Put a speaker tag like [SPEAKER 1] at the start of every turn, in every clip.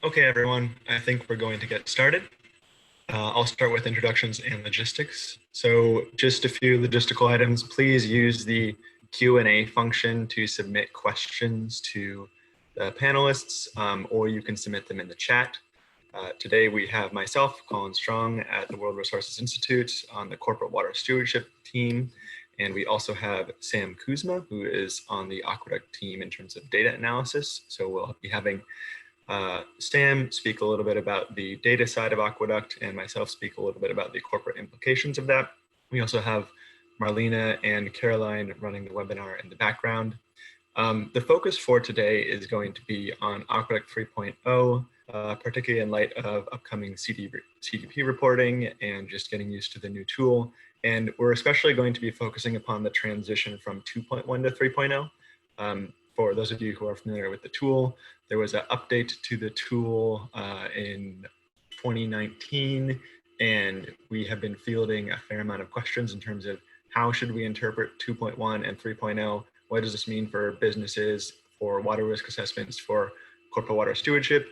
[SPEAKER 1] Okay, everyone, I think we're going to get started. I'll start with introductions and logistics. So just a few logistical items. Please use the Q&A function to submit questions to the panelists, or you can submit them in the chat. Today we have myself, Colin Strong, at the World Resources Institute on the Corporate Water Stewardship team. And we also have Sam Kuzma, who is on the Aqueduct team in terms of data analysis. So we'll be having Sam speak a little bit about the data side of Aqueduct, and myself speak a little bit about the corporate implications of that. We also have Marlena and Caroline running the webinar in the background. The focus for today is going to be on Aqueduct 3.0, particularly in light of upcoming CDP reporting and just getting used to the new tool. And we're especially going to be focusing upon the transition from 2.1 to 3.0. For those of you who are familiar with the tool, there was an update to the tool in 2019, and we have been fielding a fair amount of questions in terms of how should we interpret 2.1 and 3.0? What does this mean for businesses, for water risk assessments, for corporate water stewardship?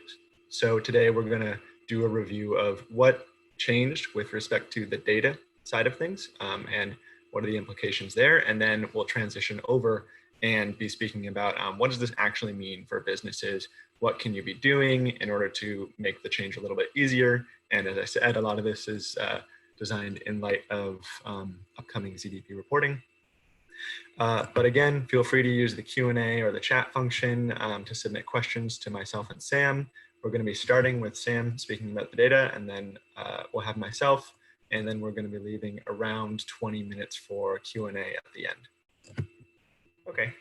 [SPEAKER 1] So today we're going to do a review of what changed with respect to the data side of things and what are the implications there, and then we'll transition over and be speaking about what does this actually mean for businesses? What can you be doing in order to make the change a little bit easier? And as I said, a lot of this is designed in light of upcoming CDP reporting. But again, feel free to use the Q&A or the chat function to submit questions to myself and Sam. We're going to be starting with Sam speaking about the data, and then we'll have myself, and then we're going to be leaving around 20 minutes for Q&A at the end. Okay,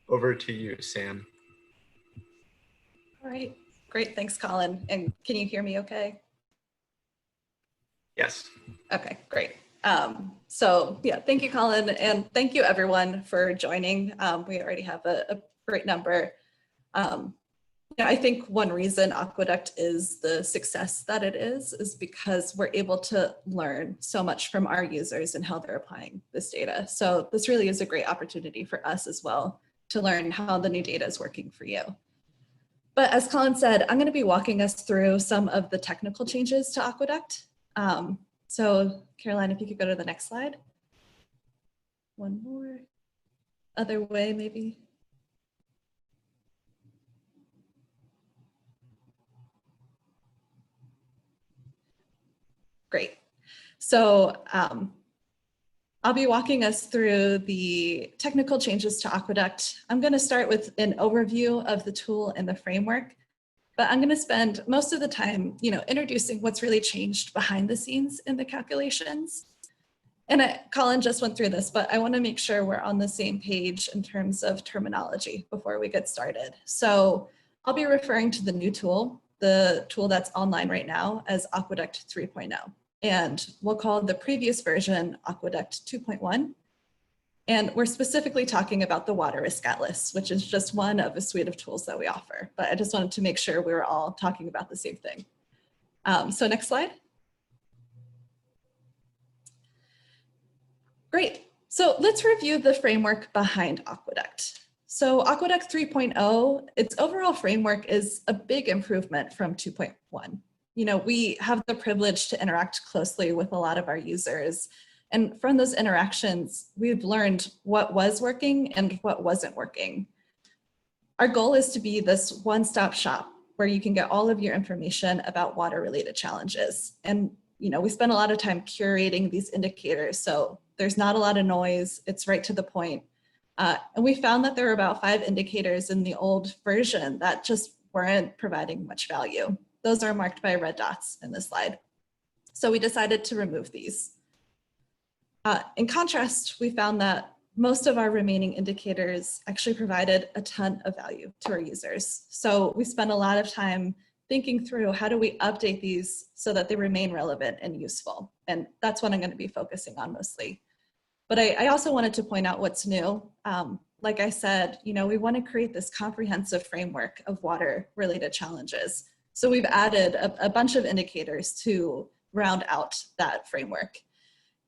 [SPEAKER 1] over to you, Sam.
[SPEAKER 2] All right, great, thanks, Colin. And can you hear me okay?
[SPEAKER 1] Yes.
[SPEAKER 2] Okay, great. So yeah, thank you, Colin, and thank you everyone for joining. We already have a great number. I think one reason Aqueduct is the success that it is because we're able to learn so much from our users and how they're applying this data. So this really is a great opportunity for us as well to learn how the new data is working for you. But as Colin said, I'm going to be walking us through some of the technical changes to Aqueduct. So Caroline, if you could go to the next slide. One more. Other way, maybe. Great. So I'll be walking us through the technical changes to Aqueduct. I'm going to start with an overview of the tool and the framework, but I'm going to spend most of the time, introducing what's really changed behind the scenes in the calculations. And Colin just went through this, but I want to make sure we're on the same page in terms of terminology before we get started. So I'll be referring to the new tool, the tool that's online right now, as Aqueduct 3.0. And we'll call the previous version Aqueduct 2.1. And we're specifically talking about the Water Risk Atlas, which is just one of a suite of tools that we offer. But I just wanted to make sure we were all talking about the same thing. So next slide. Great. So let's review the framework behind Aqueduct. So Aqueduct 3.0, its overall framework is a big improvement from 2.1. We have the privilege to interact closely with a lot of our users. And from those interactions, we've learned what was working and what wasn't working. Our goal is to be this one-stop shop where you can get all of your information about water-related challenges. And we spend a lot of time curating these indicators, so there's not a lot of noise, it's right to the point. And we found that there were about 5 indicators in the old version that just weren't providing much value. Those are marked by red dots in this slide. So we decided to remove these. In contrast, we found that most of our remaining indicators actually provided a ton of value to our users. So we spent a lot of time thinking through how do we update these so that they remain relevant and useful. And that's what I'm going to be focusing on mostly. But I also wanted to point out what's new. Like I said, we want to create this comprehensive framework of water-related challenges. So we've added a bunch of indicators to round out that framework.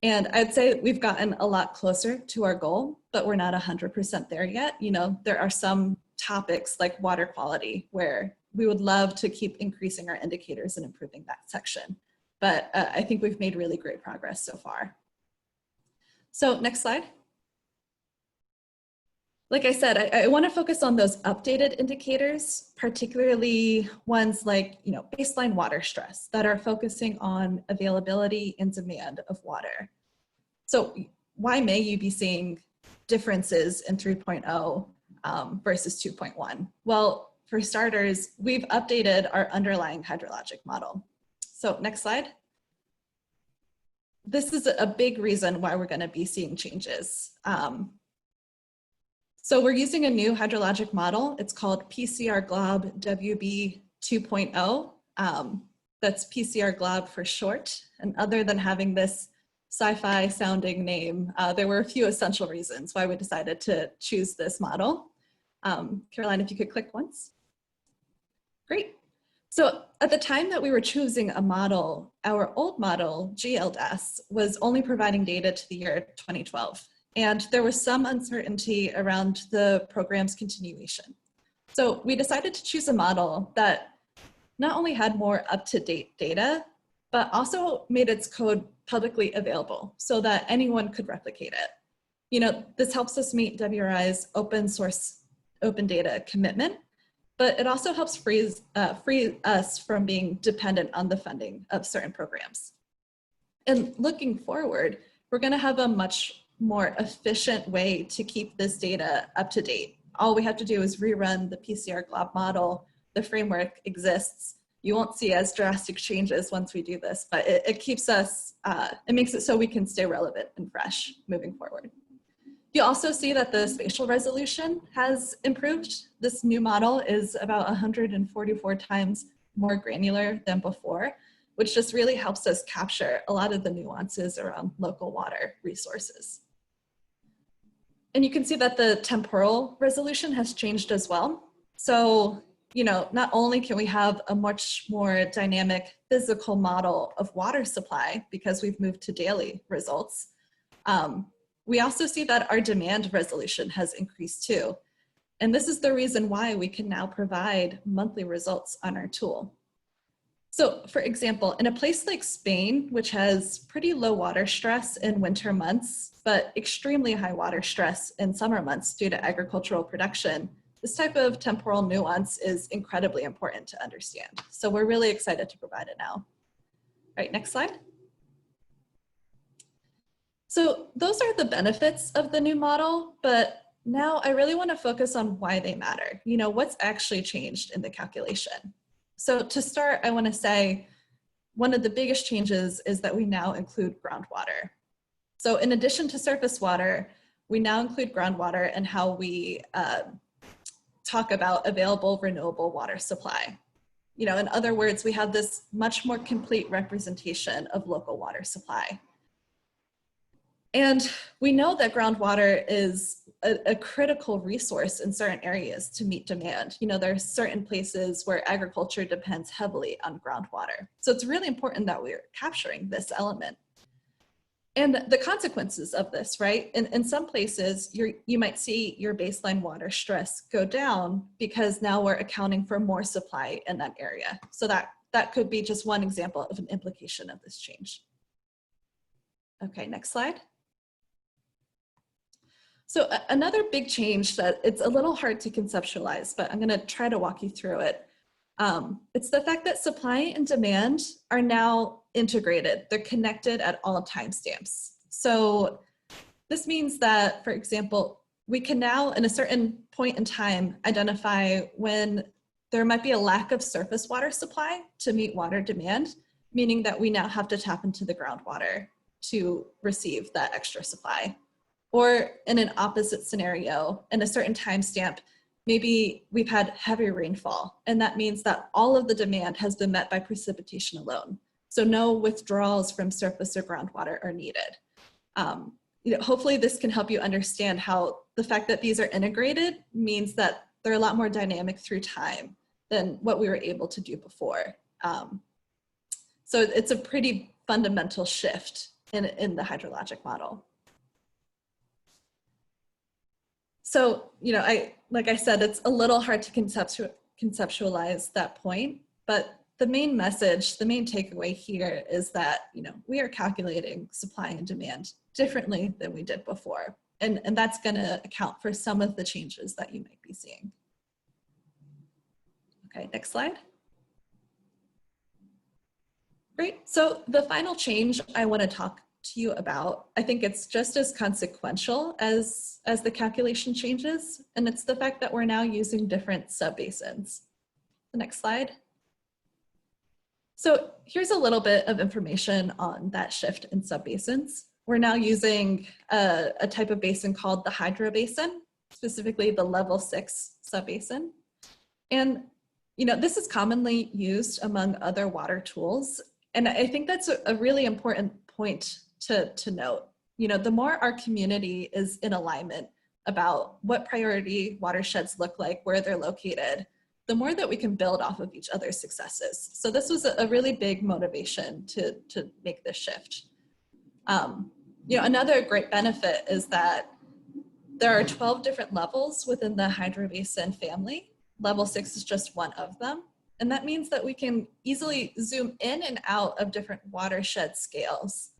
[SPEAKER 2] And I'd say we've gotten a lot closer to our goal, but we're not 100% there yet. There are some topics like water quality, where we would love to keep increasing our indicators and improving that section. But I think we've made really great progress so far. So next slide. Like I said, I want to focus on those updated indicators, particularly ones like, baseline water stress that are focusing on availability and demand of water. So why may you be seeing differences in 3.0 versus 2.1? Well, for starters, we've updated our underlying hydrologic model. So next slide. This is a big reason why we're going to be seeing changes. So we're using a new hydrologic model. It's called PCR Glob WB 2.0. That's PCR Glob for short. And other than having this sci-fi sounding name, there were a few essential reasons why we decided to choose this model. Caroline, if you could click once. Great. So at the time that we were choosing a model, our old model, GLDAS, was only providing data to the year 2012. And there was some uncertainty around the program's continuation. So we decided to choose a model that not only had more up-to-date data, but also made its code publicly available so that anyone could replicate it. This helps us meet WRI's open source, open data commitment, but it also helps free us from being dependent on the funding of certain programs. And looking forward, we're gonna have a much more efficient way to keep this data up to date. All we have to do is rerun the PCR Glob model. The framework exists. You won't see as drastic changes once we do this, but it keeps us, it makes it so we can stay relevant and fresh moving forward. You also see that the spatial resolution has improved. This new model is about 144 times more granular than before, which just really helps us capture a lot of the nuances around local water resources. And you can see that the temporal resolution has changed as well. So, not only can we have a much more dynamic physical model of water supply because we've moved to daily results, we also see that our demand resolution has increased too. And this is the reason why we can now provide monthly results on our tool. So for example, in a place like Spain, which has pretty low water stress in winter months, but extremely high water stress in summer months due to agricultural production, this type of temporal nuance is incredibly important to understand. So we're really excited to provide it now. All right, next slide. So those are the benefits of the new model, but now I really want to focus on why they matter. What's actually changed in the calculation. So to start, I want to say one of the biggest changes is that we now include groundwater. So in addition to surface water, we now include groundwater in how we talk about available renewable water supply. In other words, we have this much more complete representation of local water supply. And we know that groundwater is a critical resource in certain areas to meet demand. There are certain places where agriculture depends heavily on groundwater. So it's really important that we're capturing this element. And the consequences of this, right? In some places, you might see your baseline water stress go down because now we're accounting for more supply in that area. So that could be just one example of an implication of this change. Okay, next slide. So another big change that it's a little hard to conceptualize, but I'm going to try to walk you through it. It's the fact that supply and demand are now integrated. They're connected at all timestamps. So this means that, for example, we can now, in a certain point in time, identify when there might be a lack of surface water supply to meet water demand, meaning that we now have to tap into the groundwater to receive that extra supply. Or in an opposite scenario, in a certain timestamp, maybe we've had heavy rainfall, and that means that all of the demand has been met by precipitation alone. So no withdrawals from surface or groundwater are needed. Hopefully this can help you understand how the fact that these are integrated means that they're a lot more dynamic through time than what we were able to do before. So it's a pretty fundamental shift in the hydrologic model. So, like I said, it's a little hard to conceptualize that point, but the main message, the main takeaway here is that, we are calculating supply and demand differently than we did before. And that's going to account for some of the changes that you might be seeing. Okay, next slide. Great. So the final change I want to talk to you about, I think it's just as consequential as the calculation changes, and it's the fact that we're now using different sub-basins. The next slide. So here's a little bit of information on that shift in sub-basins. We're now using a type of basin called the HydroBASIN, specifically the level 6 sub-basin. And this is commonly used among other water tools. And I think that's a really important point to note. The more our community is in alignment about what priority watersheds look like, where they're located, the more that we can build off of each other's successes. So this was a really big motivation to make this shift. Another great benefit is that there are 12 different levels within the HydroBASIN family. Level 6 is just one of them. And that means that we can easily zoom in and out of different watershed scales.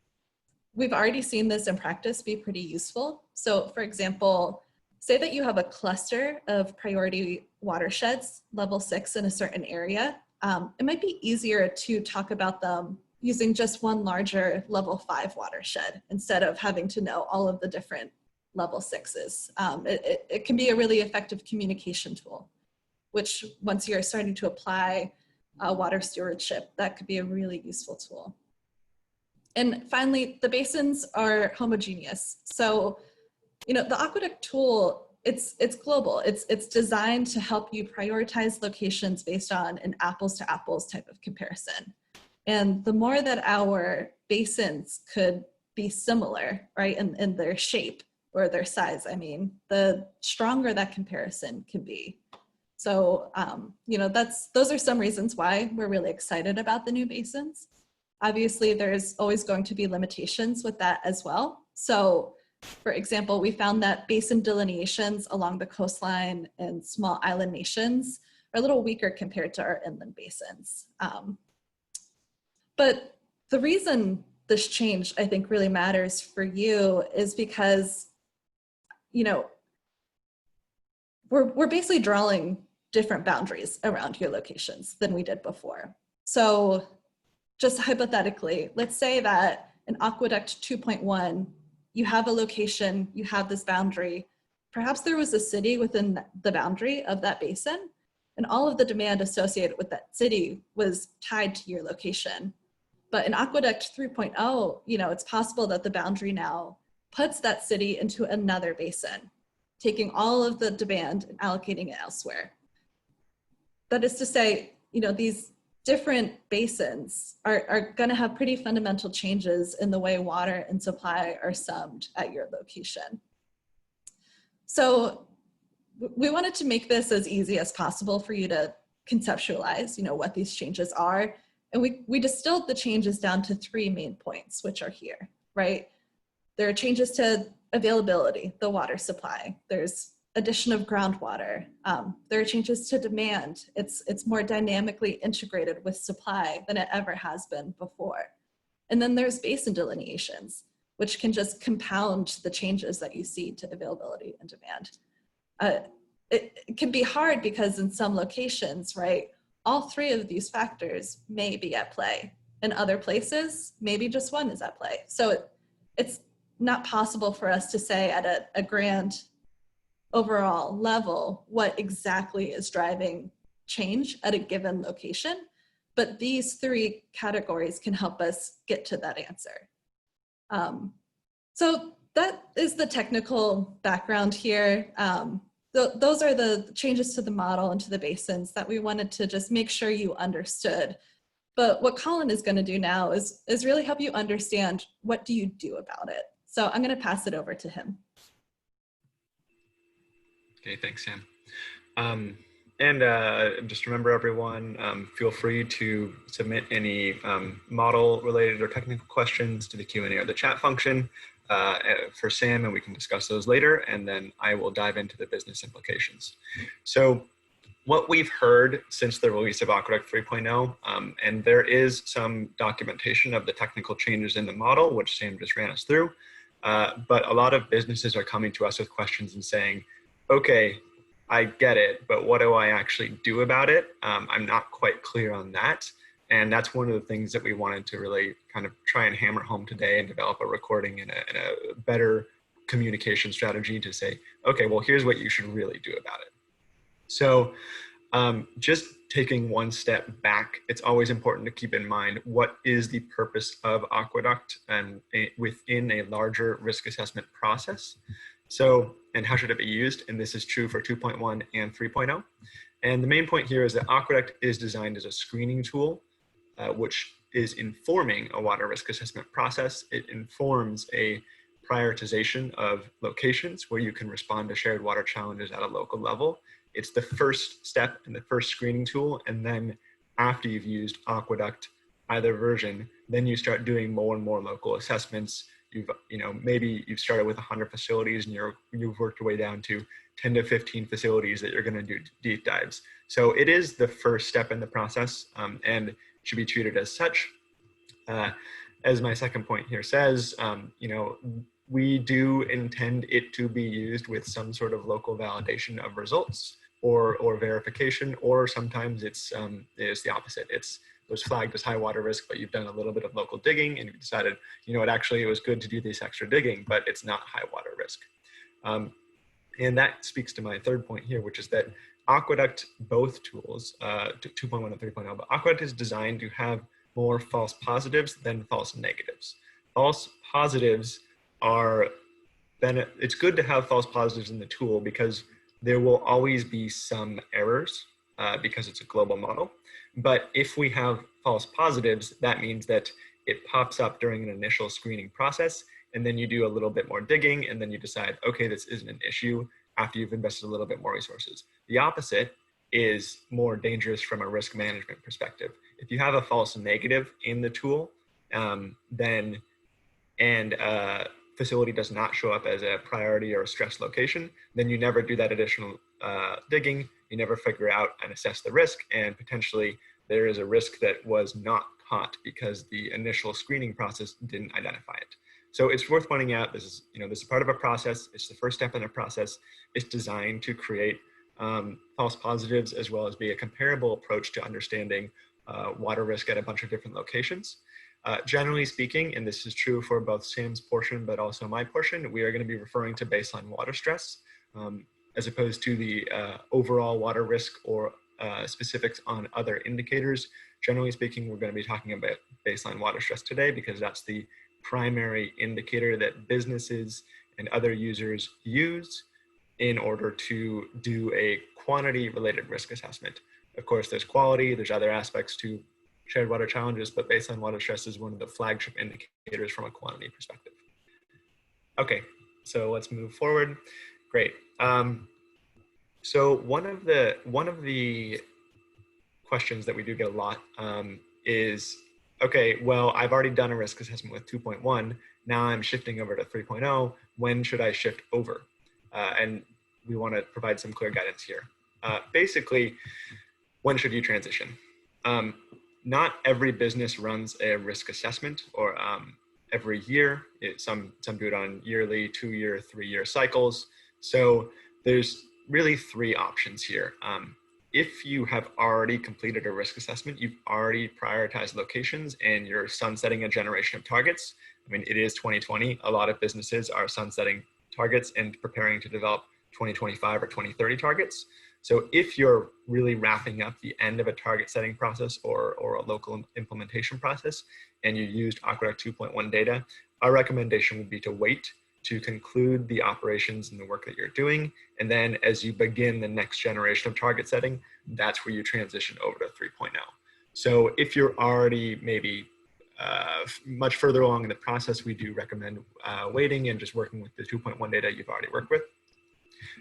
[SPEAKER 2] We've already seen this in practice be pretty useful. So for example, say that you have a cluster of priority watersheds, level 6 in a certain area. It might be easier to talk about them using just one larger level 5 watershed instead of having to know all of the different level 6s. It can be a really effective communication tool, which once you're starting to apply water stewardship, that could be a really useful tool. And finally, the basins are homogeneous. So, the Aqueduct tool, it's global. It's designed to help you prioritize locations based on an apples to apples type of comparison. And the more that our basins could be similar, right, in their shape or their size, the stronger that comparison can be. So, those are some reasons why we're really excited about the new basins. Obviously, there's always going to be limitations with that as well. So, for example, we found that basin delineations along the coastline and small island nations are a little weaker compared to our inland basins. But the reason this change, I think, really matters for you is because, we're basically drawing different boundaries around your locations than we did before. So just hypothetically, let's say that in Aqueduct 2.1, you have a location, you have this boundary. Perhaps there was a city within the boundary of that basin, and all of the demand associated with that city was tied to your location. But in Aqueduct 3.0, it's possible that the boundary now puts that city into another basin, taking all of the demand and allocating it elsewhere. That is to say, these different basins are going to have pretty fundamental changes in the way water and supply are summed at your location. So we wanted to make this as easy as possible for you to conceptualize, what these changes are. And we distilled the changes down to 3 main points, which are here, right? There are changes to availability, the water supply. There's addition of groundwater. There are changes to demand. It's more dynamically integrated with supply than it ever has been before. And then there's basin delineations, which can just compound the changes that you see to availability and demand. It can be hard because in some locations, right, all 3 of these factors may be at play. In other places, maybe just one is at play. So it's not possible for us to say at a grand overall level what exactly is driving change at a given location, but these 3 categories can help us get to that answer. So that is the technical background here. Those are the changes to the model and to the basins that we wanted to just make sure you understood. But what Colin is going to do now is really help you understand what do you do about it. So I'm going to pass it over to him.
[SPEAKER 1] Okay, thanks, Sam. Just remember, everyone, feel free to submit any model-related or technical questions to the Q&A or the chat function. for Sam, and we can discuss those later, and then I will dive into the business implications. So what we've heard since the release of Aqueduct 3.0, and there is some documentation of the technical changes in the model, which Sam just ran us through, but a lot of businesses are coming to us with questions and saying, okay, I get it, but what do I actually do about it? I'm not quite clear on that. And that's one of the things that we wanted to really kind of try and hammer home today and develop a recording and a better communication strategy to say, okay, well, here's what you should really do about it. So just taking one step back, it's always important to keep in mind what is the purpose of Aqueduct and within a larger risk assessment process. So, and how should it be used? And this is true for 2.1 and 3.0. And the main point here is that Aqueduct is designed as a screening tool, which is informing a water risk assessment process. It informs a prioritization of locations where you can respond to shared water challenges at a local level. It's the first step and the first screening tool. And then after you've used Aqueduct, either version, then you start doing more and more local assessments. Maybe you've started with 100 facilities and you've worked your way down to 10 to 15 facilities that you're going to do deep dives. So it is the first step in the process and should be treated as such. As my second point here says, we do intend it to be used with some sort of local validation of results or verification, or sometimes it's the opposite. It was flagged as high water risk, but you've done a little bit of local digging and you decided, it was good to do this extra digging, but it's not high water risk. And that speaks to my third point here, which is that Aqueduct, both tools, 2.1 and 3.0, but Aqueduct is designed to have more false positives than false negatives. False positives it's good to have false positives in the tool because there will always be some errors because it's a global model. But if we have false positives, that means that it pops up during an initial screening process, and then you do a little bit more digging, and then you decide, okay, this isn't an issue after you've invested a little bit more resources. The opposite is more dangerous from a risk management perspective. If you have a false negative in the tool, facility does not show up as a priority or a stress location, then you never do that additional digging, you never figure out and assess the risk, and potentially there is a risk that was not caught because the initial screening process didn't identify it. So it's worth pointing out, this is part of a process, it's the first step in a process, it's designed to create false positives as well as be a comparable approach to understanding water risk at a bunch of different locations. Generally speaking, and this is true for both Sam's portion, but also my portion, we are going to be referring to baseline water stress as opposed to the overall water risk or specifics on other indicators. Generally speaking, we're going to be talking about baseline water stress today because that's the primary indicator that businesses and other users use in order to do a quantity related risk assessment. Of course, there's quality, there's other aspects to shared water challenges, but baseline water stress is one of the flagship indicators from a quantity perspective. Okay, so let's move forward. Great. So one of the questions that we do get a lot is, okay, well, I've already done a risk assessment with 2.1. Now I'm shifting over to 3.0. When should I shift over? And we want to provide some clear guidance here. Basically, when should you transition? Not every business runs a risk assessment or every year. Some do it on yearly, 2-year, 3-year cycles. So there's really 3 options here. If you have already completed a risk assessment, you've already prioritized locations and you're sunsetting a generation of targets. I mean, it is 2020. A lot of businesses are sunsetting targets and preparing to develop 2025 or 2030 targets. So if you're really wrapping up the end of a target setting process or a local implementation process and you used Aqueduct 2.1 data, our recommendation would be to wait to conclude the operations and the work that you're doing. And then as you begin the next generation of target setting, that's where you transition over to 3.0. So if you're already maybe much further along in the process, we do recommend waiting and just working with the 2.1 data you've already worked with.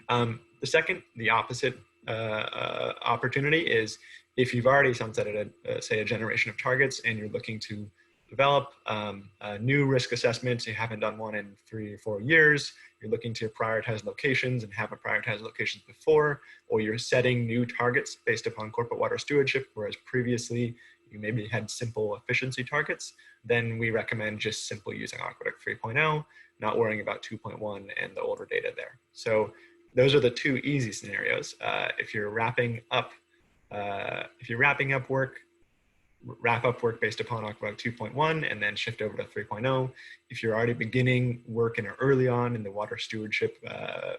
[SPEAKER 1] The second, the opposite opportunity is if you've already sunsetted say a generation of targets and you're looking to develop a new risk assessment, you haven't done one in 3 or 4 years, you're looking to prioritize locations and haven't prioritized locations before, or you're setting new targets based upon corporate water stewardship, whereas previously you maybe had simple efficiency targets, then we recommend just simply using Aqueduct 3.0, not worrying about 2.1 and the older data there. So those are the two easy scenarios. If you're wrapping up work, wrap up work based upon Aqueduct 2.1 and then shift over to 3.0. If you're already beginning work and early on in the water stewardship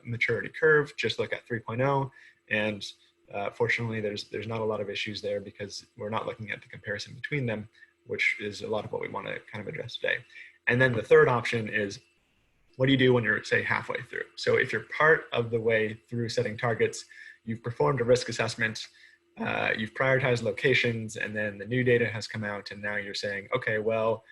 [SPEAKER 1] maturity curve, just look at 3.0. And fortunately, there's not a lot of issues there because we're not looking at the comparison between them, which is a lot of what we want to kind of address today. And then the third option is, what do you do when you're, say, halfway through? So if you're part of the way through setting targets, you've performed a risk assessment, you've prioritized locations, and then the new data has come out, and now you're saying, okay, well,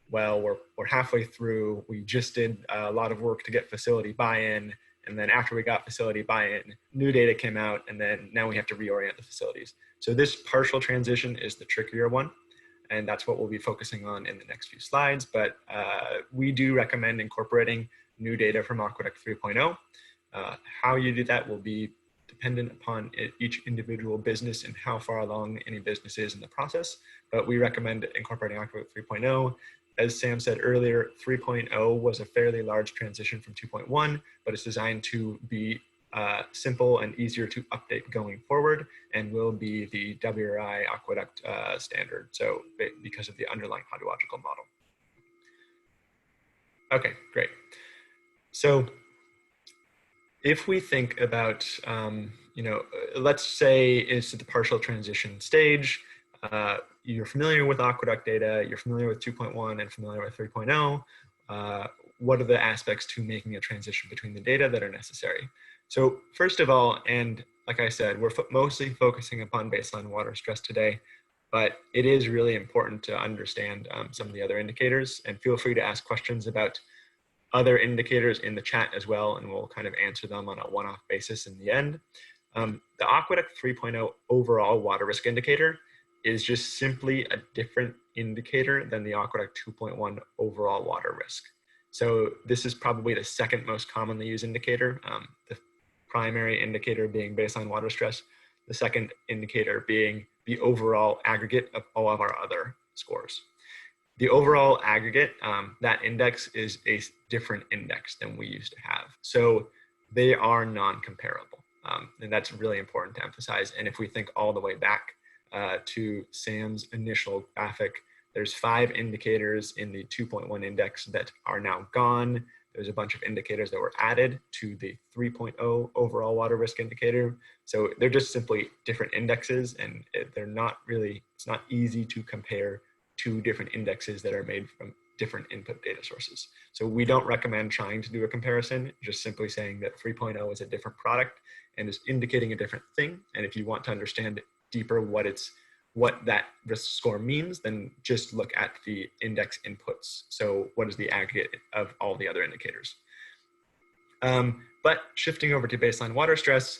[SPEAKER 1] we're halfway through. We just did a lot of work to get facility buy-in, and then after we got facility buy-in, new data came out, and then now we have to reorient the facilities. So this partial transition is the trickier one, and that's what we'll be focusing on in the next few slides. But we do recommend incorporating new data from Aqueduct 3.0. How you do that will be dependent upon each individual business and how far along any business is in the process, but we recommend incorporating Aqueduct 3.0. As Sam said earlier, 3.0 was a fairly large transition from 2.1, but it's designed to be simple and easier to update going forward, and will be the WRI aqueduct standard, so because of the underlying hydrological model. Okay, great. So if we think about, let's say it's the partial transition stage, you're familiar with aqueduct data, you're familiar with 2.1 and familiar with 3.0, what are the aspects to making a transition between the data that are necessary? So first of all, and like I said, we're mostly focusing upon baseline water stress today, but it is really important to understand some of the other indicators, and feel free to ask questions about other indicators in the chat as well, and we'll kind of answer them on a one-off basis in the end. The Aqueduct 3.0 overall water risk indicator is just simply a different indicator than the Aqueduct 2.1 overall water risk. So this is probably the second most commonly used indicator, the primary indicator being baseline water stress, the second indicator being the overall aggregate of all of our other scores. The overall aggregate, that index is a different index than we used to have. So they are non-comparable. And that's really important to emphasize. And if we think all the way back to Sam's initial graphic, there's 5 indicators in the 2.1 index that are now gone. There's a bunch of indicators that were added to the 3.0 overall water risk indicator. So they're just simply different indexes, and they're not really, it's not easy to compare 2 different indexes that are made from different input data sources. So we don't recommend trying to do a comparison, just simply saying that 3.0 is a different product and is indicating a different thing. And if you want to understand deeper what that risk score means, then just look at the index inputs. So what is the aggregate of all the other indicators? But shifting over to baseline water stress,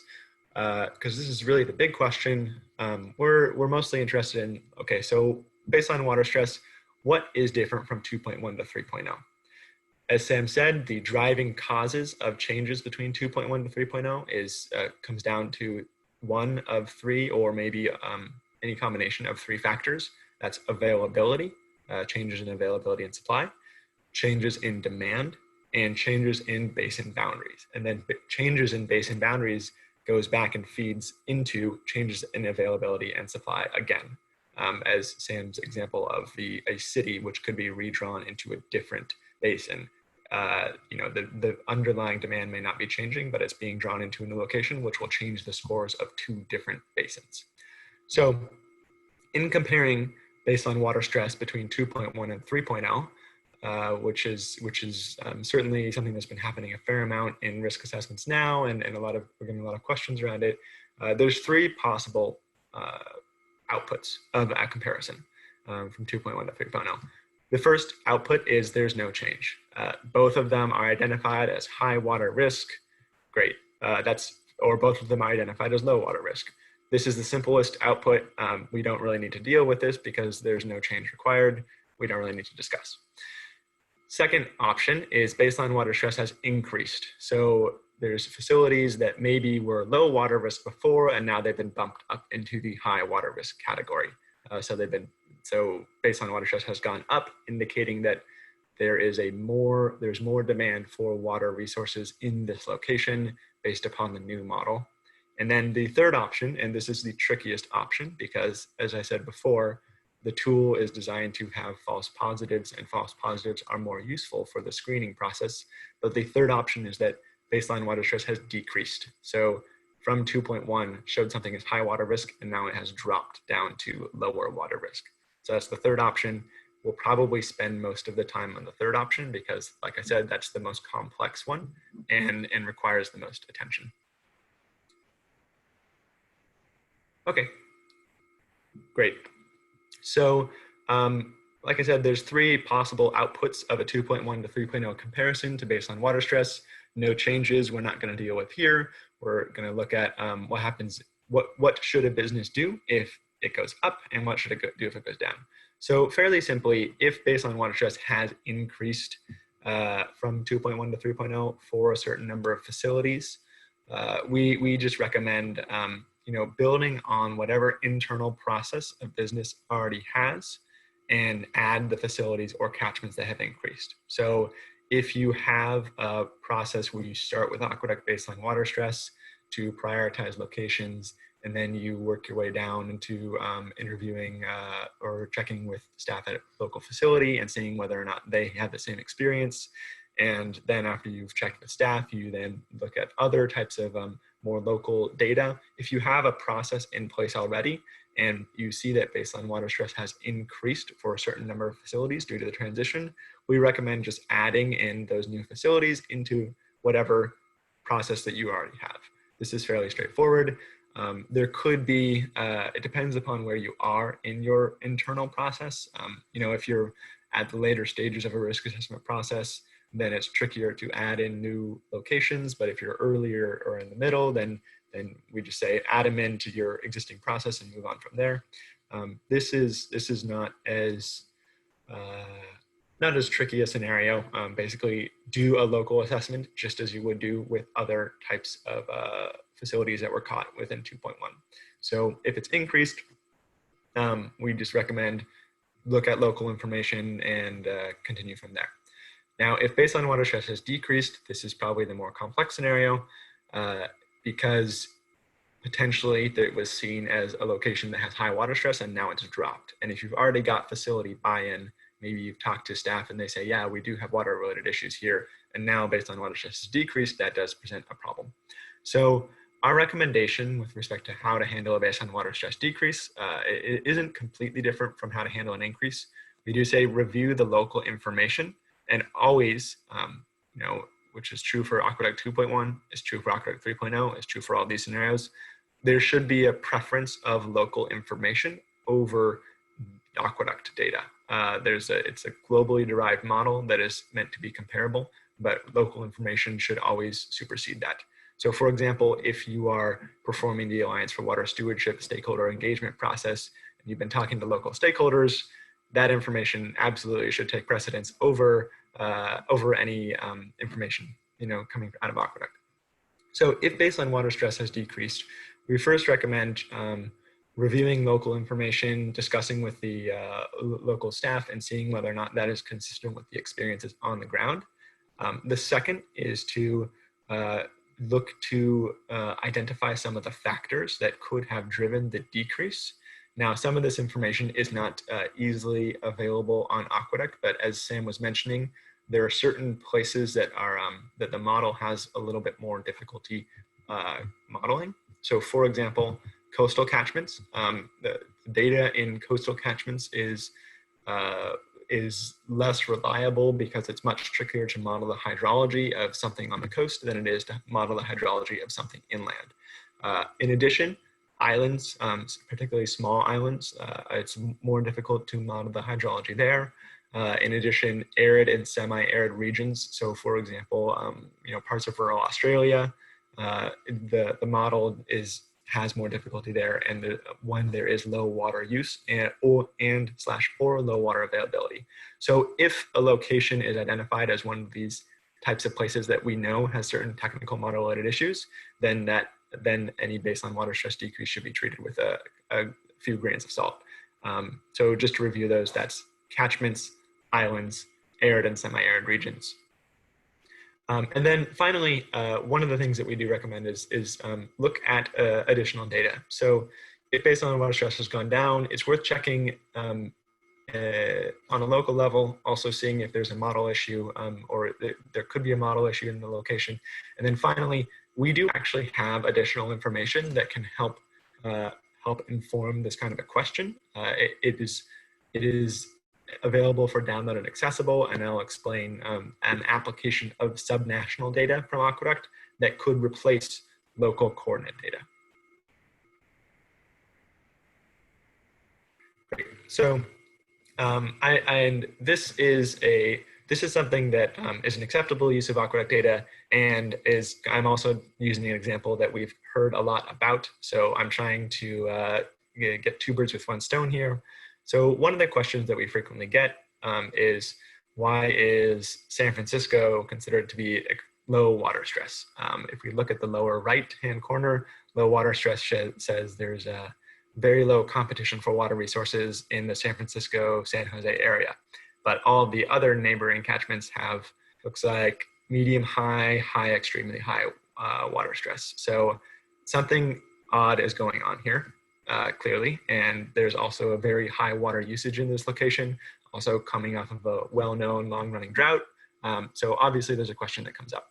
[SPEAKER 1] because this is really the big question, we're mostly interested in, okay, so baseline water stress, what is different from 2.1 to 3.0? As Sam said, the driving causes of changes between 2.1 to 3.0 comes down to one of 3, or maybe any combination of 3 factors. That's availability, changes in availability and supply, changes in demand, and changes in basin boundaries. And then changes in basin boundaries goes back and feeds into changes in availability and supply again, as Sam's example of a city which could be redrawn into a different basin. The underlying demand may not be changing, but it's being drawn into a new location, which will change the scores of 2 different basins. So in comparing baseline water stress between 2.1 and 3.0, which is certainly something that's been happening a fair amount in risk assessments now, and we're getting a lot of questions around it. There's 3 possible outputs of a comparison from 2.1 to 3.0. The first output is there's no change. Both of them are identified as high water risk. Great. Or both of them are identified as low water risk. This is the simplest output. We don't really need to deal with this because there's no change required. we don't really need to discuss. Second option is baseline water stress has increased. So there's facilities that maybe were low water risk before, and now they've been bumped up into the high water risk category. So baseline water stress has gone up, indicating that there's more demand for water resources in this location based upon the new model. And then the third option, and this is the trickiest option because, as I said before, the tool is designed to have false positives, and false positives are more useful for the screening process. But the third option is that baseline water stress has decreased. So from 2.1 showed something as high water risk, and now it has dropped down to lower water risk. So that's the third option. We'll probably spend most of the time on the third option because, like I said, that's the most complex one and requires the most attention. Okay, great. So like I said, there's three possible outputs of a 2.1 to 3.0 comparison to baseline water stress. No changes we're not going to deal with here. We're going to look at what happens, what should a business do if it goes up, and what should it do if it goes down. So fairly simply, if baseline water stress has increased from 2.1 to 3.0 for a certain number of facilities, we just recommend building on whatever internal process a business already has and add the facilities or catchments that have increased. So if you have a process where you start with aqueduct baseline water stress to prioritize locations, and then you work your way down into interviewing or checking with staff at a local facility and seeing whether or not they have the same experience. And then after you've checked the staff, you then look at other types of more local data. If you have a process in place already and you see that baseline water stress has increased for a certain number of facilities due to the transition, we recommend just adding in those new facilities into whatever process that you already have. This is fairly straightforward. There could be, it depends upon where you are in your internal process. If you're at the later stages of a risk assessment process, then it's trickier to add in new locations. But if you're earlier or in the middle, then we just say add them into your existing process and move on from there. This is not as tricky a scenario. Basically, do a local assessment just as you would do with other types of facilities that were caught within 2.1. So if it's increased, we just recommend look at local information and continue from there. Now, if baseline water stress has decreased, this is probably the more complex scenario because potentially it was seen as a location that has high water stress and now it's dropped. And if you've already got facility buy-in, maybe you've talked to staff and they say, yeah, we do have water-related issues here, and now baseline water stress has decreased, that does present a problem. So our recommendation with respect to how to handle a baseline water stress decrease, it isn't completely different from how to handle an increase. We do say review the local information, and always, which is true for Aqueduct 2.1, is true for Aqueduct 3.0, is true for all these scenarios. There should be a preference of local information over aqueduct data. It's a globally derived model that is meant to be comparable, but local information should always supersede that. So for example, if you are performing the Alliance for Water Stewardship stakeholder engagement process, and you've been talking to local stakeholders, that information absolutely should take precedence over any information coming out of aqueduct. So if baseline water stress has decreased, we first recommend reviewing local information, discussing with the local staff, and seeing whether or not that is consistent with the experiences on the ground. The second is to look to identify some of the factors that could have driven the decrease. Now, some of this information is not easily available on Aqueduct, but as Sam was mentioning, there are certain places that are that the model has a little bit more difficulty modeling. So, for example, coastal catchments. The data in coastal catchments is less reliable because it's much trickier to model the hydrology of something on the coast than it is to model the hydrology of something inland. In addition, islands, particularly small islands, it's more difficult to model the hydrology there. In addition, arid and semi-arid regions. So for example, parts of rural Australia, the model is has more difficulty there, and when there is low water use and or low water availability. So if a location is identified as one of these types of places that we know has certain technical model related issues, then any baseline water stress decrease should be treated with a few grains of salt. So just to review those, that's catchments, islands, arid and semi-arid regions. And then finally, one of the things that we do recommend is look at additional data. So if baseline water stress has gone down, it's worth checking on a local level, also seeing if there's a model issue or there could be a model issue in the location. And then finally, we do actually have additional information that can help inform this kind of a question. It is available for download and accessible, and I'll explain an application of subnational data from Aqueduct that could replace local coordinate data. Great. So this is something that is an acceptable use of Aqueduct data, and I'm also using an example that we've heard a lot about. So I'm trying to get two birds with one stone here. So one of the questions that we frequently get is, why is San Francisco considered to be low water stress? If we look at the lower right-hand corner, low water stress says there's a very low competition for water resources in the San Francisco, San Jose area. But all the other neighboring catchments have, looks like, medium high, high, extremely high water stress. So something odd is going on here. Clearly, and there's also a very high water usage in this location, also coming off of a well-known long-running drought. So obviously there's a question that comes up.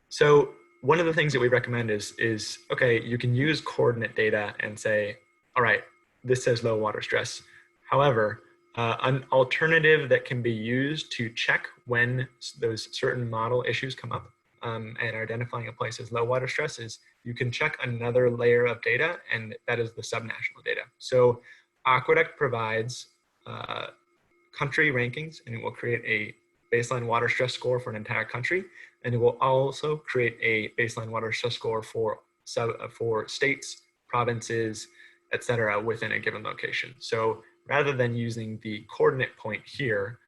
[SPEAKER 1] So one of the things that we recommend is okay, you can use coordinate data and say, all right, this says low water stress. However, an alternative that can be used to check when those certain model issues come up and identifying a place as low water stress is you can check another layer of data, and that is the subnational data. So Aqueduct provides country rankings, and it will create a baseline water stress score for an entire country, and it will also create a baseline water stress score for states, provinces, etc. within a given location. So rather than using the coordinate point here,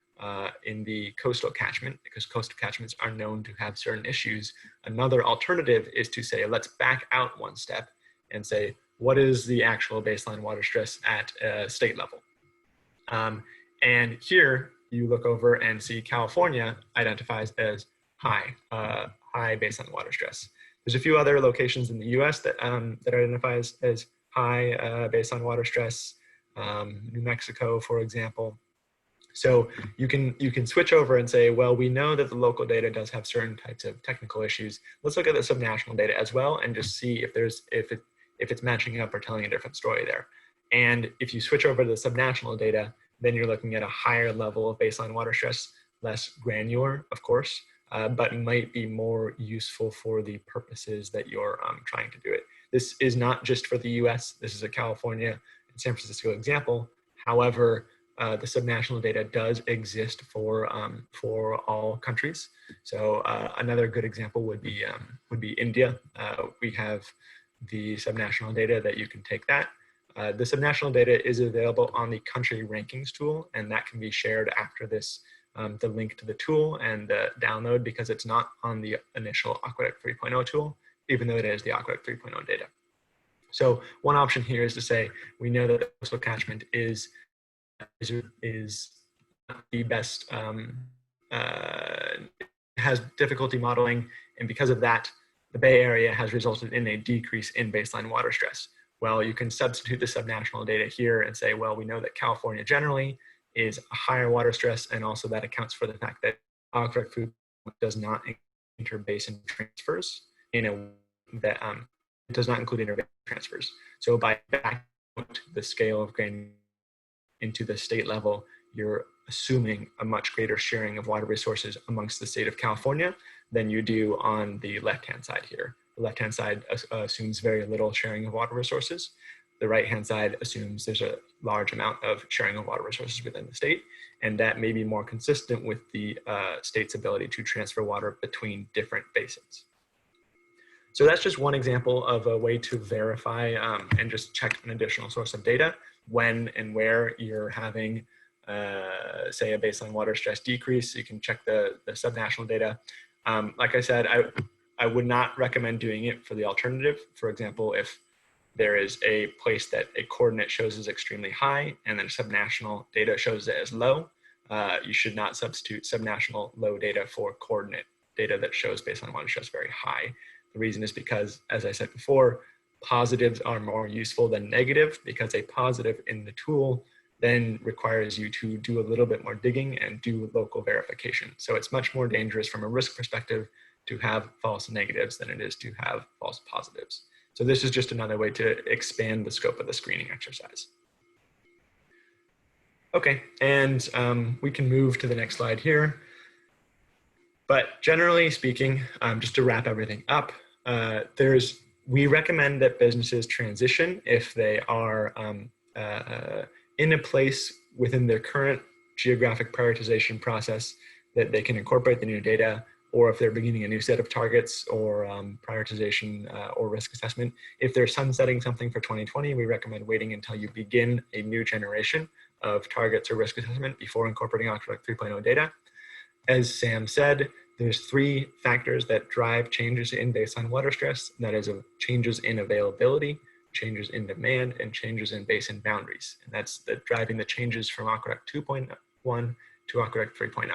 [SPEAKER 1] in the coastal catchment, because coastal catchments are known to have certain issues, another alternative is to say, let's back out one step and say, what is the actual baseline water stress at state level? And here you look over and see California identifies as high baseline water stress. There's a few other locations in the US that identifies as high baseline water stress, New Mexico, for example. So you can switch over and say, well, we know that the local data does have certain types of technical issues. Let's look at the subnational data as well and just see if it's matching up or telling a different story there. And if you switch over to the subnational data, then you're looking at a higher level of baseline water stress, less granular, of course, but might be more useful for the purposes that you're trying to do it. This is not just for the US. This is a California and San Francisco example. However, the subnational data does exist for all countries. So another good example would be India. We have the subnational data that you can take that. The subnational data is available on the country rankings tool, and that can be shared after this, the link to the tool and the download, because it's not on the initial Aqueduct 3.0 tool, even though it is the Aqueduct 3.0 data. So one option here is to say, we know that the coastal catchment is the best, has difficulty modeling, and because of that, the Bay Area has resulted in a decrease in baseline water stress. Well, you can substitute the subnational data here and say, well, we know that California generally is a higher water stress, and also that accounts for the fact that Aqueduct 3.0 does not interbasin transfers in a that it does not include interbasin transfers. So by backing out the scale of grain into the state level, you're assuming a much greater sharing of water resources amongst the state of California than you do on the left-hand side here. The left-hand side assumes very little sharing of water resources. The right-hand side assumes there's a large amount of sharing of water resources within the state, and that may be more consistent with the state's ability to transfer water between different basins. So that's just one example of a way to verify and just check an additional source of data when and where you're having, say, a baseline water stress decrease. You can check the subnational data. Like I said, I would not recommend doing it for the alternative. For example, if there is a place that a coordinate shows as extremely high and then subnational data shows it as low, you should not substitute subnational low data for coordinate data that shows baseline water stress very high. The reason is because, as I said before, positives are more useful than negative, because a positive in the tool then requires you to do a little bit more digging and do local verification. So it's much more dangerous from a risk perspective to have false negatives than it is to have false positives. So this is just another way to expand the scope of the screening exercise. Okay, and we can move to the next slide here. But generally speaking, just to wrap everything up, we recommend that businesses transition if they are in a place within their current geographic prioritization process that they can incorporate the new data, or if they're beginning a new set of targets or prioritization or risk assessment. If they're sunsetting something for 2020, we recommend waiting until you begin a new generation of targets or risk assessment before incorporating Aqueduct 3.0 data. As Sam said, there's 3 factors that drive changes in baseline water stress. That is changes in availability, changes in demand, and changes in basin boundaries. And that's driving the changes from Aqueduct 2.1 to Aqueduct 3.0.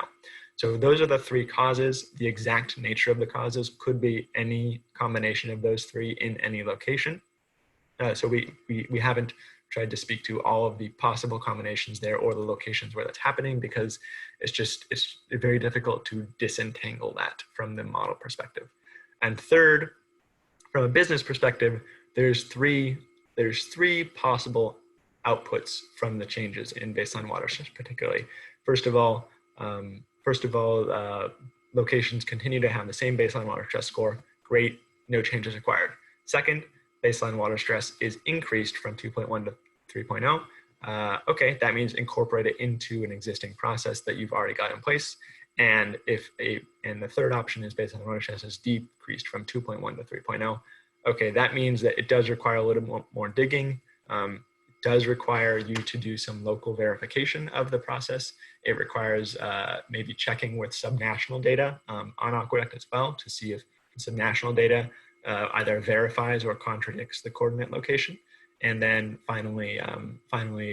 [SPEAKER 1] So those are the 3 causes. The exact nature of the causes could be any combination of those 3 in any location. So we haven't tried to speak to all of the possible combinations there or the locations where that's happening, because it's very difficult to disentangle that from the model perspective. And third, from a business perspective, there's three possible outputs from the changes in baseline water stress, particularly. First of all, locations continue to have the same baseline water stress score. Great, no changes required. Second, baseline water stress is increased from 2.1 to 3.0. Okay, that means incorporate it into an existing process that you've already got in place. And the third option is baseline water stress is decreased from 2.1 to 3.0. Okay, that means that it does require a little more digging. It does require you to do some local verification of the process. It requires maybe checking with subnational data on Aqueduct as well to see if subnational data either verifies or contradicts the coordinate location. And then finally,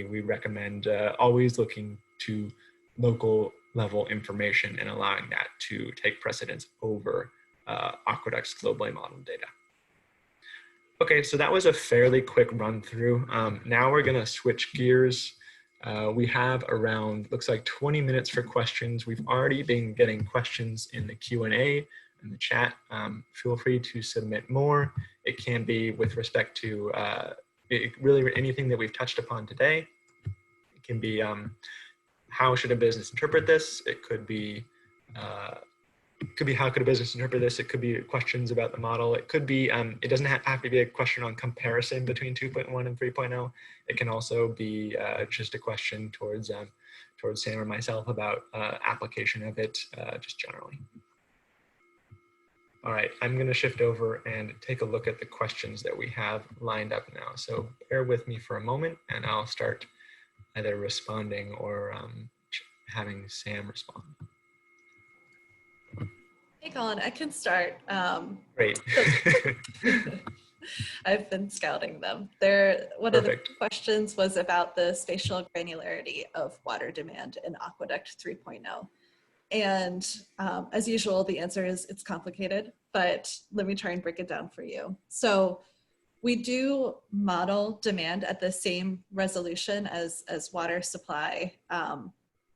[SPEAKER 1] we recommend always looking to local level information and allowing that to take precedence over Aqueduct's globally modeled data. Okay, so that was a fairly quick run through. Now we're gonna switch gears. We have around, looks like 20 minutes for questions. We've already been getting questions in the Q&A in the chat. Feel free to submit more. It can be with respect to really anything that we've touched upon today. It can be how should a business interpret this? It could be how could a business interpret this? It could be questions about the model. It could be, it doesn't have to be a question on comparison between 2.1 and 3.0. It can also be just a question towards Sam or myself about application of it just generally. All right, I'm gonna shift over and take a look at the questions that we have lined up now. So bear with me for a moment and I'll start either responding or having Sam respond.
[SPEAKER 2] Hey Colin, I can start.
[SPEAKER 1] Great.
[SPEAKER 2] I've been scouting them. One of the questions was about the spatial granularity of water demand in Aqueduct 3.0. And as usual, the answer is it's complicated, but let me try and break it down for you. So we do model demand at the same resolution as water supply.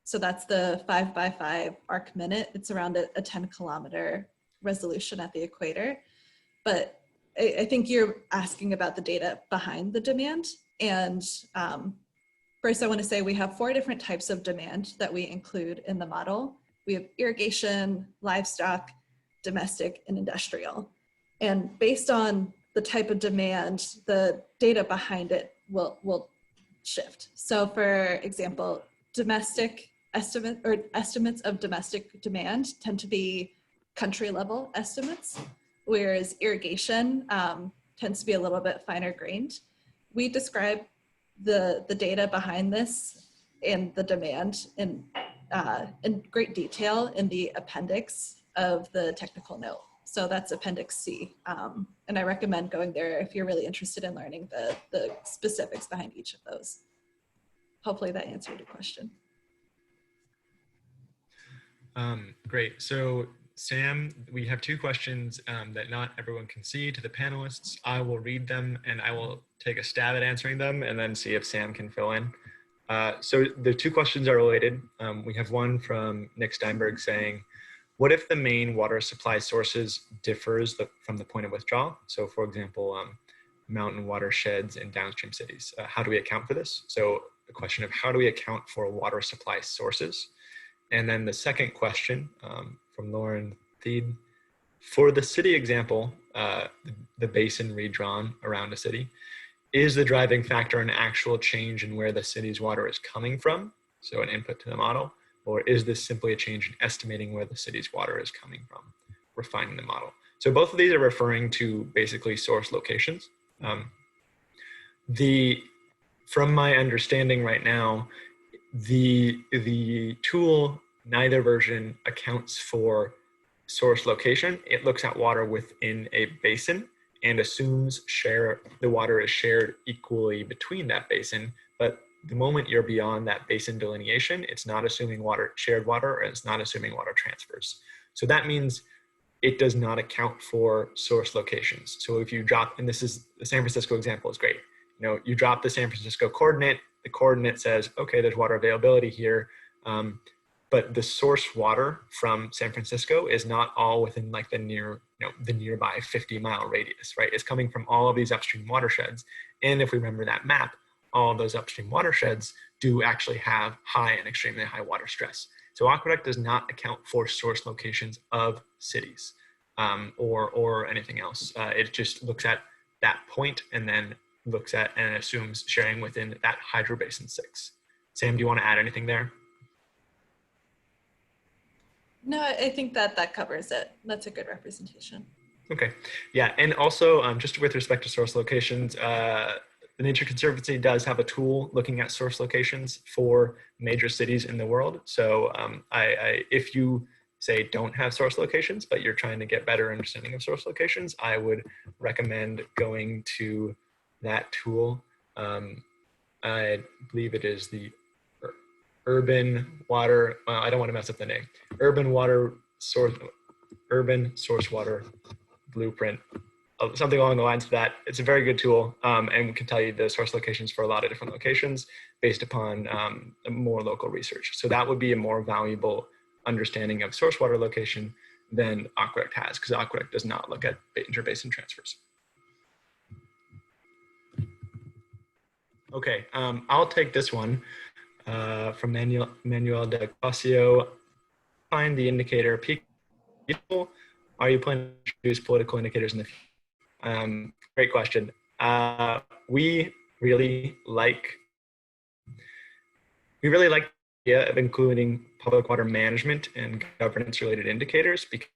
[SPEAKER 2] So that's the 5x5 arc minute. It's around a 10-kilometer resolution at the equator. But I think you're asking about the data behind the demand. And first I want to say we have 4 different types of demand that we include in the model. We have irrigation, livestock, domestic, and industrial. And based on the type of demand, the data behind it will shift. So for example, domestic estimates of domestic demand tend to be country level estimates. whereas irrigation tends to be a little bit finer grained. We describe the data behind this and the demand in great detail in the appendix of the technical note. So that's Appendix C. And I recommend going there if you're really interested in learning the specifics behind each of those. Hopefully that answered your question.
[SPEAKER 1] Great. So Sam, we have two questions that not everyone can see to the panelists. I will read them and I will take a stab at answering them and then see if Sam can fill in. So the two questions are related. We have one from Nick Steinberg saying, what if the main water supply sources differs from the point of withdrawal? So for example, mountain watersheds in downstream cities. How do we account for this? So the question of how do we account for water supply sources? And then the second question from Lauren Thied, for the city example, the basin redrawn around a city, is the driving factor an actual change in where the city's water is coming from? So an input to the model, or is this simply a change in estimating where the city's water is coming from, refining the model? So both of these are referring to basically source locations. From my understanding right now, the tool, neither version accounts for source location. It looks at water within a basin and assumes the water is shared equally between that basin. But the moment you're beyond that basin delineation, it's not assuming shared water, or it's not assuming water transfers. So that means it does not account for source locations. So if you drop, and this is the San Francisco example is great. You know, you drop the San Francisco coordinate, the coordinate says, okay, there's water availability here. But the source water from San Francisco is not all within like the nearby 50-mile radius, right? It's coming from all of these upstream watersheds. And if we remember that map, all of those upstream watersheds do actually have high and extremely high water stress. So Aqueduct does not account for source locations of cities or anything else. It just looks at that point and then looks at and assumes sharing within that HydroBASIN 6. Sam, do you want to add anything there?
[SPEAKER 2] No, I think that covers it. That's a good representation.
[SPEAKER 1] Okay, yeah, and also just with respect to source locations, the Nature Conservancy does have a tool looking at source locations for major cities in the world. So if you say don't have source locations, but you're trying to get better understanding of source locations, I would recommend going to that tool. I believe it is the Urban Water, I don't want to mess up the name, Urban Source Water Blueprint, something along the lines of that. It's a very good tool and can tell you the source locations for a lot of different locations based upon more local research. So that would be a more valuable understanding of source water location than Aqueduct has, because Aqueduct does not look at interbasin transfers. Okay, I'll take this one from Manuel de Casio. Find the indicator peak. Are you planning to introduce political indicators in the future? Great question. We really like the idea of including public water management and governance related indicators, because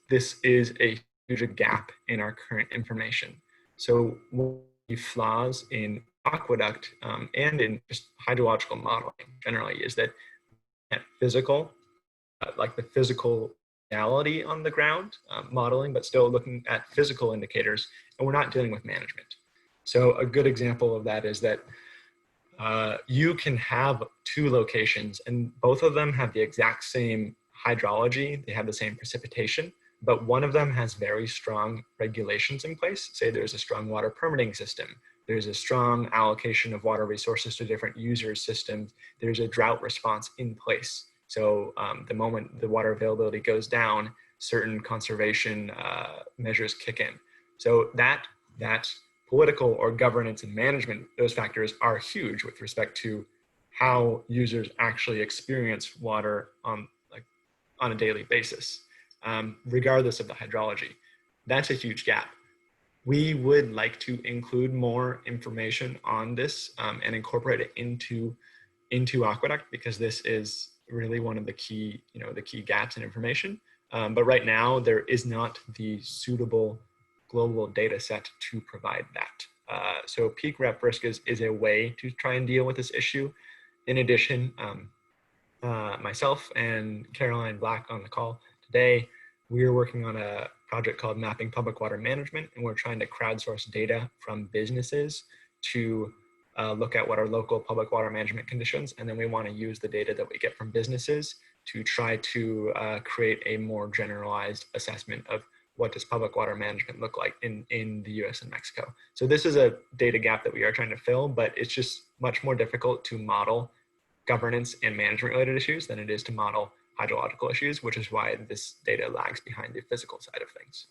[SPEAKER 1] this is a huge gap in our current information. So one of the flaws in Aqueduct and in just hydrological modeling generally is that physical, like the physical reality on the ground modeling, but still looking at physical indicators, and we're not dealing with management. So a good example of that is that you can have two locations and both of them have the exact same hydrology, they have the same precipitation, but one of them has very strong regulations in place. Say there's a strong water permitting system, there's a strong allocation of water resources to different users' systems, there's a drought response in place. So the moment the water availability goes down, certain conservation measures kick in. So that political or governance and management, those factors are huge with respect to how users actually experience water on a daily basis, regardless of the hydrology. That's a huge gap. We would like to include more information on this and incorporate it into Aqueduct, because this is really one of the key gaps in information. But right now, there is not the suitable global data set to provide that. So peak rep risk is a way to try and deal with this issue. In addition, myself and Caroline Black on the call today, we are working on a project called Mapping Public Water Management, and we're trying to crowdsource data from businesses to look at what are local public water management conditions, and then we want to use the data that we get from businesses to try to create a more generalized assessment of what does public water management look like in the US and Mexico. So this is a data gap that we are trying to fill, but it's just much more difficult to model governance and management related issues than it is to model hydrological issues, which is why this data lags behind the physical side of things.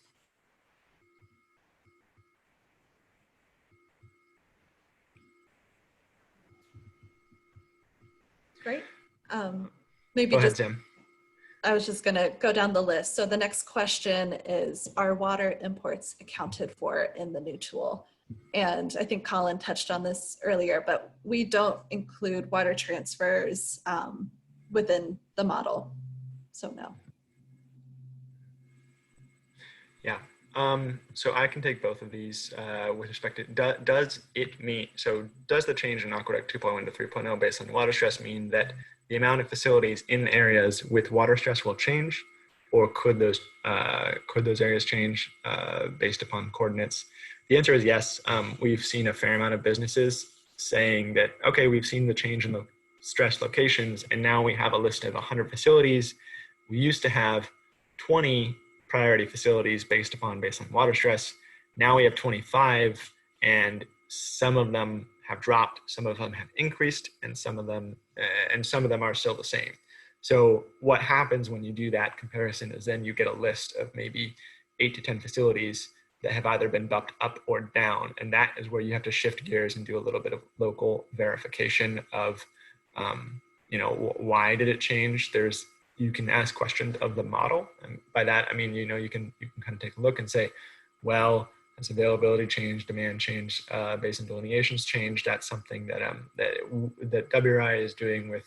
[SPEAKER 2] Great. Maybe
[SPEAKER 1] Go ahead,
[SPEAKER 2] just,
[SPEAKER 1] Sam.
[SPEAKER 2] I was just going to go down the list. So the next question is, are water imports accounted for in the new tool? And I think Colin touched on this earlier, but we don't include water transfers within the model. So no.
[SPEAKER 1] Yeah. So I can take both of these with respect to, does it mean, so does the change in Aqueduct 2.1 to 3.0 based on water stress mean that the amount of facilities in areas with water stress will change, or could those areas change based upon coordinates? The answer is yes. We've seen a fair amount of businesses saying that, okay, we've seen the change in the stress locations, and now we have a list of 100 facilities. We used to have 20 priority facilities based on water stress. Now we have 25, and some of them have dropped, some of them have increased, and some of them are still the same. So what happens when you do that comparison is then you get a list of maybe 8 to 10 facilities that have either been bumped up or down, and that is where you have to shift gears and do a little bit of local verification of, why did it change? You can ask questions of the model, and by that I mean you can kind of take a look and say, well, as availability changed, demand changed, basin delineations changed. That's something that WRI is doing with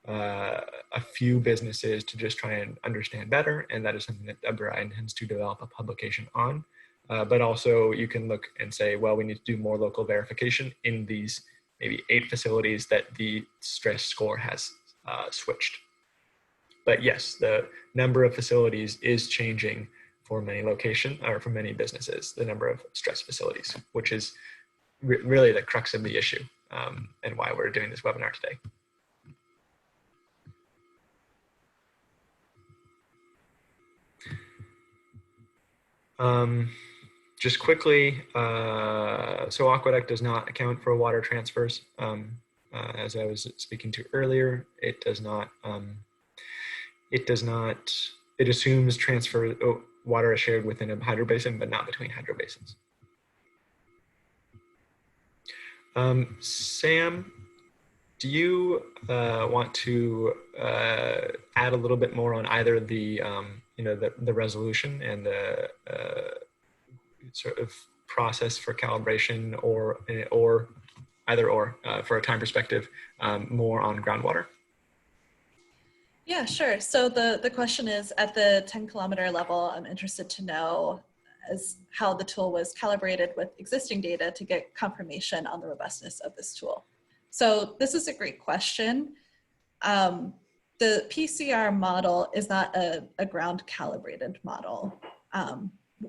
[SPEAKER 1] a few businesses to just try and understand better, and that is something that WRI intends to develop a publication on. But also you can look and say, well, we need to do more local verification in these maybe 8 facilities that the stress score has switched. But yes, the number of facilities is changing for many locations, or for many businesses, the number of stress facilities, which is really the crux of the issue, and why we're doing this webinar today. Just quickly, so Aqueduct does not account for water transfers. As I was speaking to earlier, it does not. It assumes water is shared within a hydrobasin, but not between hydrobasins. Sam, do you want to add a little bit more on either the the resolution and the sort of process for calibration, or either or for a time perspective, more on groundwater?
[SPEAKER 2] Yeah, sure. So the question is, at the 10-kilometer level, I'm interested to know how the tool was calibrated with existing data to get confirmation on the robustness of this tool. So this is a great question. The PCR model is not a ground calibrated model.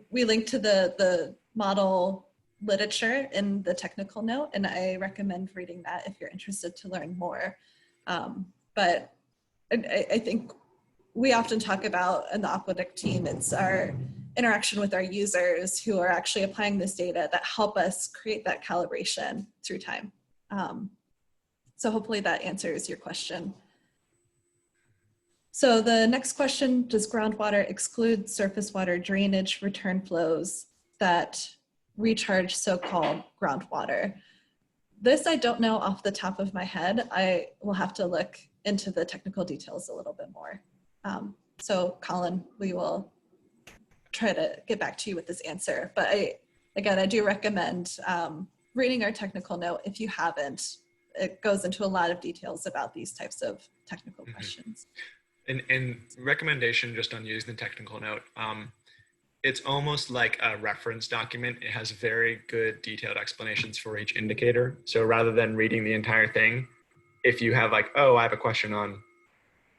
[SPEAKER 2] We link to the model literature in the technical note, and I recommend reading that if you're interested to learn more. But I think we often talk about in the Aqueduct team, it's our interaction with our users who are actually applying this data that help us create that calibration through time. So hopefully that answers your question. So the next question, does groundwater exclude surface water drainage return flows that recharge so-called groundwater? This I don't know off the top of my head. I will have to look into the technical details a little bit more. So Colin, we will try to get back to you with this answer. But I do recommend reading our technical note if you haven't. It goes into a lot of details about these types of technical questions.
[SPEAKER 1] And recommendation just on using the technical note, it's almost like a reference document. It has very good detailed explanations for each indicator. So rather than reading the entire thing, if you have like, oh, I have a question on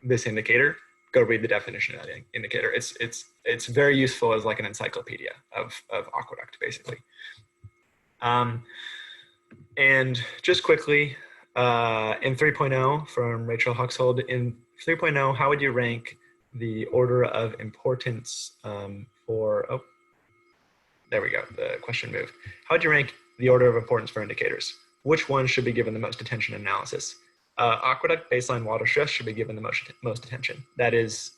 [SPEAKER 1] this indicator, go read the definition of that indicator. It's very useful as like an encyclopedia of Aqueduct, basically. And just quickly, in 3.0 from Rachel Huxhold, in 3.0, how would you rank the order of importance for, oh, there we go, the question moved. How would you rank the order of importance for indicators? Which one should be given the most attention and analysis? Aqueduct baseline water stress should be given the most attention. That is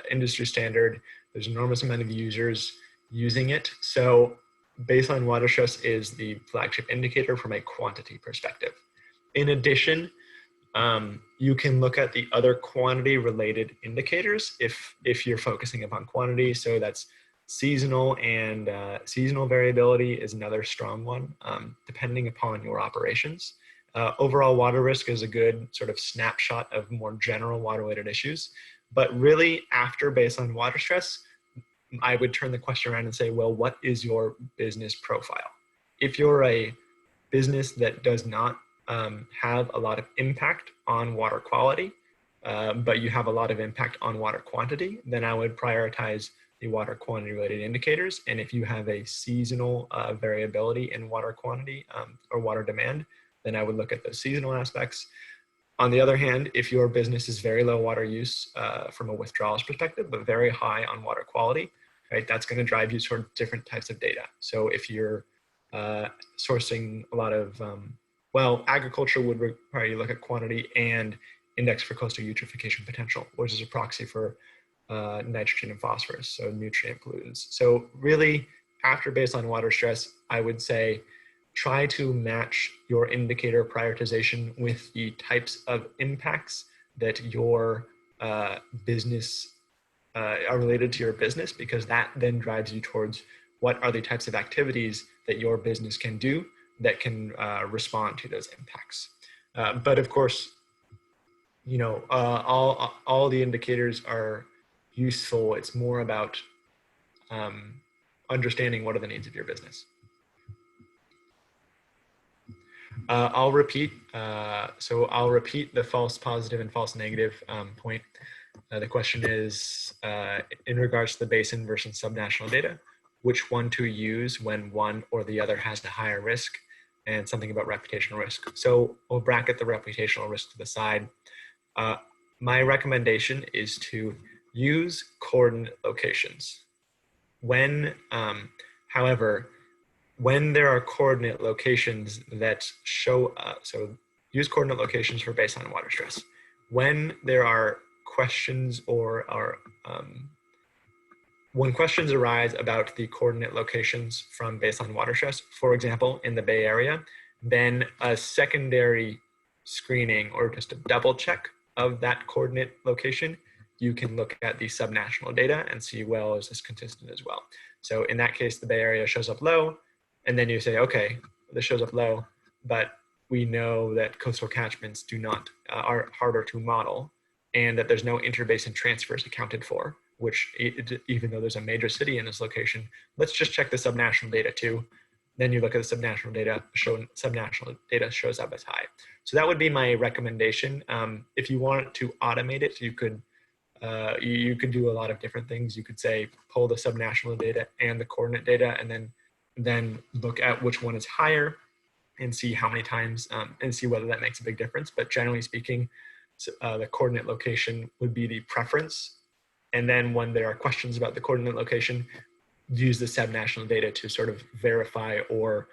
[SPEAKER 1] industry standard. There's an enormous amount of users using it. So baseline water stress is the flagship indicator from a quantity perspective. In addition, you can look at the other quantity related indicators if you're focusing upon quantity. So that's seasonal, and seasonal variability is another strong one, depending upon your operations. Overall water risk is a good sort of snapshot of more general water-related issues. But really, after baseline water stress, I would turn the question around and say, well, what is your business profile? If you're a business that does not have a lot of impact on water quality, but you have a lot of impact on water quantity, then I would prioritize the water quantity related indicators. And if you have a seasonal variability in water quantity or water demand, then I would look at those seasonal aspects. On the other hand, if your business is very low water use from a withdrawals perspective, but very high on water quality, right, that's going to drive you toward different types of data. So if you're sourcing a lot of, well, agriculture would require you look at quantity and index for coastal eutrophication potential, which is a proxy for nitrogen and phosphorus, so nutrient pollutants. So really, after baseline water stress, I would say try to match your indicator prioritization with the types of impacts that your business are related to your business, because that then drives you towards what are the types of activities that your business can do that can respond to those impacts. But of course, you know, all the indicators are useful. It's more about understanding what are the needs of your business. I'll repeat the false positive and false negative point. The question is, in regards to the basin versus subnational data, which one to use when one or the other has the higher risk, and something about reputational risk. So we'll bracket the reputational risk to the side. My recommendation is to use coordinate locations. However, when there are coordinate locations that show, so use coordinate locations for baseline water stress. When there are questions when questions arise about the coordinate locations from baseline water stress, for example, in the Bay Area, then a secondary screening or just a double check of that coordinate location, you can look at the subnational data and see, well, is this consistent as well? So in that case, the Bay Area shows up low, and then you say, okay, this shows up low, but we know that coastal catchments are harder to model, and that there's no interbasin transfers accounted for, which even though there's a major city in this location, let's just check the subnational data too. Then you look at the subnational data, subnational data shows up as high. So that would be my recommendation. If you wanted to automate it, you could do a lot of different things. You could say, pull the subnational data and the coordinate data, and then look at which one is higher and see how many times, and see whether that makes a big difference. But generally speaking, the coordinate location would be the preference. And then when there are questions about the coordinate location, use the subnational data to sort of verify or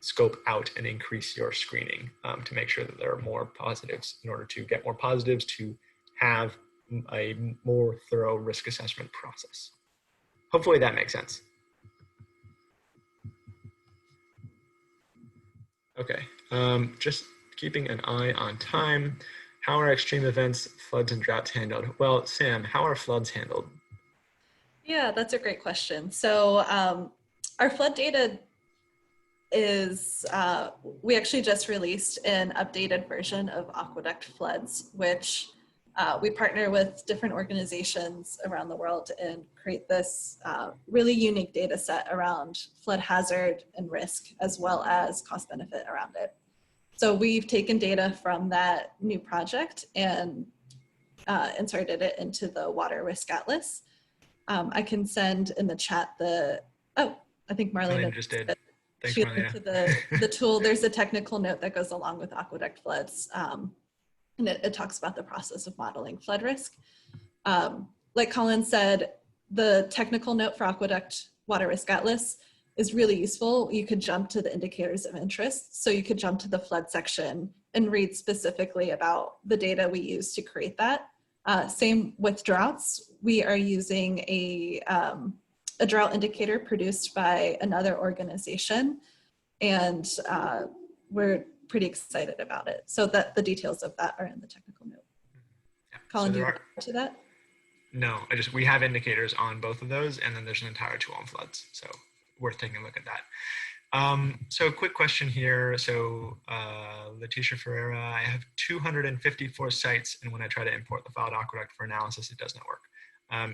[SPEAKER 1] scope out and increase your screening to make sure that there are more positives, in order to get more positives to have a more thorough risk assessment process. Hopefully that makes sense. Okay, just keeping an eye on time. How are extreme events, floods, and droughts handled? Well, Sam, how are floods handled?
[SPEAKER 2] Yeah, that's a great question. So our flood data is, we actually just released an updated version of Aqueduct Floods, which We partner with different organizations around the world and create this really unique data set around flood hazard and risk, as well as cost benefit around it. So we've taken data from that new project and inserted it into the Water Risk Atlas. I can send in the chat I think Marlene
[SPEAKER 1] just did. Thanks,
[SPEAKER 2] she
[SPEAKER 1] Marlene.
[SPEAKER 2] to the tool. There's a technical note that goes along with aqueduct floods. And it talks about the process of modeling flood risk. Like Colin said, the technical note for Aqueduct Water Risk Atlas is really useful. You could jump to the indicators of interest. So you could jump to the flood section and read specifically about the data we use to create that. Same with droughts. We are using a drought indicator produced by another organization, and we're pretty excited about it. So that the details of that are in the technical note.
[SPEAKER 1] Yeah.
[SPEAKER 2] Colin,
[SPEAKER 1] So
[SPEAKER 2] do you want to add to that?
[SPEAKER 1] No, we have indicators on both of those, and then there's an entire tool on floods. So worth taking a look at that. So a quick question here. So Letitia Ferreira, I have 254 sites, and when I try to import the file to Aqueduct for analysis, it does not work.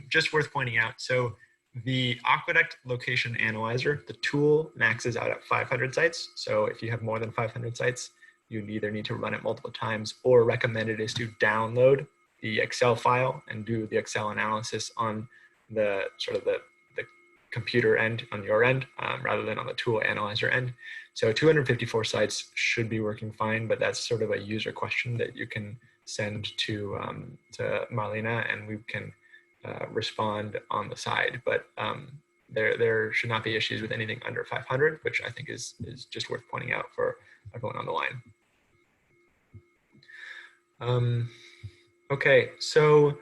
[SPEAKER 1] Just worth pointing out. So the Aqueduct Location Analyzer, the tool maxes out at 500 sites. So if you have more than 500 sites, you'd either need to run it multiple times, or recommended is to download the Excel file and do the Excel analysis on the sort of the computer end on your end, rather than on the tool analyzer end. So 254 sites should be working fine, but that's sort of a user question that you can send to Marlena, and we can respond on the side. But there should not be issues with anything under 500, which I think is just worth pointing out for everyone on the line. Okay, so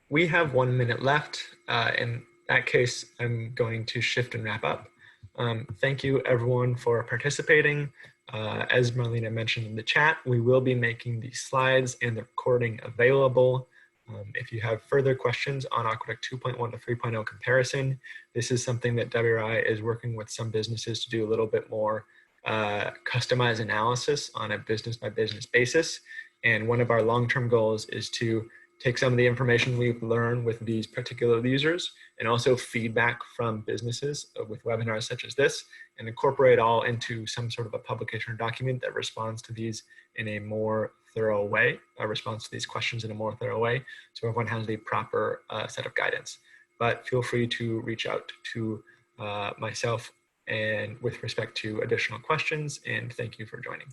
[SPEAKER 1] we have 1 minute left. In that case, I'm going to shift and wrap up. Thank you everyone for participating. As Marlena mentioned in the chat, we will be making the slides and the recording available. If you have further questions on Aqueduct 2.1 to 3.0 comparison, this is something that WRI is working with some businesses to do a little bit more customized analysis on a business by business basis. And one of our long-term goals is to take some of the information we've learned with these particular users and also feedback from businesses with webinars such as this, and incorporate all into some sort of a publication or document that responds to these in a more thorough way, responds to these questions in a more thorough way, so everyone has the proper set of guidance. But feel free to reach out to myself and with respect to additional questions, and thank you for joining.